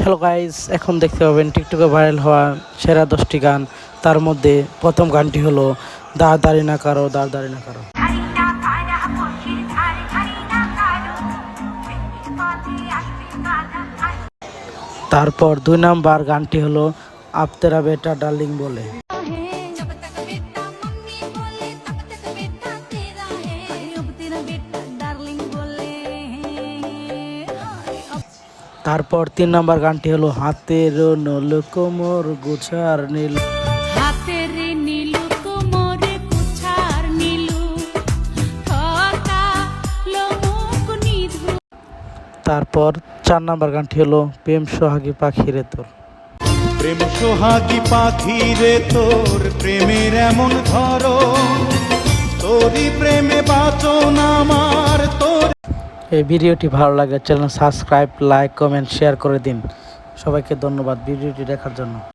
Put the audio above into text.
Hello guys, এখন দেখতে পাবেন টিকটকে ভাইরাল হওয়া সেরা 10টি গান। তার মধ্যে প্রথম গানটি হলো দাঁড় দাঁড়ি না কারো, দাঁড় দাঁড়ি না কারো। তারপর 2 নাম্বার গানটি হলো আপ তেরা বেটা ডার্লিং বলে। তারপর 3 নাম্বার গানটি হলো হাতের নল কোমর গোছার নীল। হাতের নীলু কোমরে কুছার নীলু ঠকা লোমুক নিধু। তারপর 4 নাম্বার গানটি হলো প্রেম সোহাগী পাখি রে তোর। প্রেম সোহাগী পাখি রে তোর প্রেমের এমন ধরন, তোরই প্রেমে বাঁচন আমার তোর। এই ভিডিওটি ভালো লাগে channel subscribe, like, comment, share করে দিন। সবাইকে ধন্যবাদ ভিডিওটি দেখার জন্য।